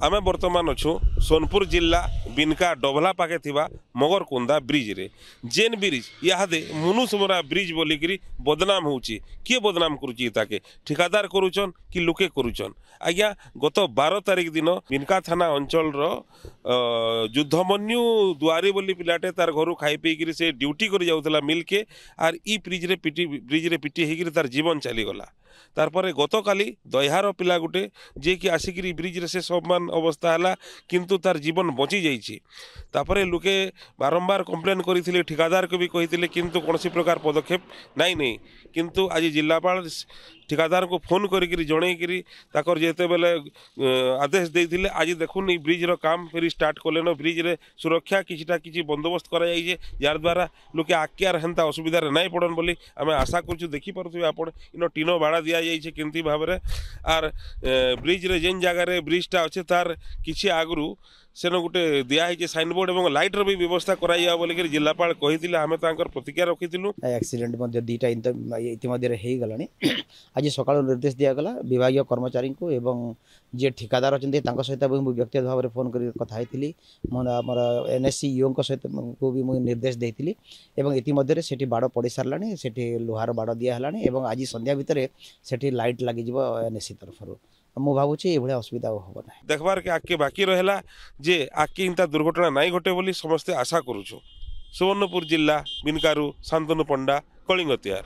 आमे वर्तमान अच्छु सोनपुर जिला बिनका डोभला पाखे थिबा मगरकुंदा ब्रिज रे जेन ब्रिज यादे मुनुसमरा ब्रिज बोलिकी बदनाम होची किए बदनाम करुची ताके ठिकादार करुचन कि लोके करुचन आज्ञा गत 12 तारिख दिन बिनका थाना अंचल युद्धमन्यु दुआरी बोली पिलाटे तार घर खाई पीकरी से ड्यूटी कर जाऊला मिल के आर ई ब्रिज रे पिटी होकर तार जीवन चलीगला तारपर गत काली दह्यार पिला गुटे जे कि आसिकी ब्रिज रे से समान अवस्था है किंतु तार जीवन बची जाइए तापर लोके बारंबार कंप्लेन करते ठिकादार को भी कहते किंतु कौन प्रकार पदक्षेप नाई नहीं किंतु आज जिलापाल ठिकादार को फोन करी जनईकरी ताकर जेते बेले आदेश देते आज देखुन ये ब्रिज रो काम फिर स्टार्ट कले ब्रिज रे सुरक्षा किसी बंदोबस्त कराई जार द्वारा लोके आकियार हेन्ता असुविधा नाई पड़न बोली आम आशा करूँ देखिपे आप इन टीनो बाड़ा दि जाइए केमती भाव में आर ब्रिज रे जेन जगार ब्रिजटा अच्छे तार किसी आगु सेन गोटे दिखाई साइनबोर्ड और लाइटर भी व्यवस्था कराइया बोलिक जिलापाल कही आम प्रतिक्रिया रखीलु एक्सीडेंट दुईटा इतिमध्य हो गला आज सका निर्देश दिगला विभाग कर्मचारी को एवं जी ठिकादार अच्छा सहित व्यक्तिगत भाव में फोन कर कथी मोर एनएससी ईओ सहित को भी मुझे निर्देश देती इतिमध्य से बाड़ पड़ सारा से लुहार बाड़ दिहला आज संध्या भितर से लाइट लगे एनएससी तरफ मु भावुँ ये असुविधा हम ना देखबार के आगे बाकी रहा जे आगे इंता दुर्घटना नाई घटे बोली समस्ते आशा करुछु। सुवर्णपुर जिला बिनकारु शांतनु पंडा कलिंग तिहार।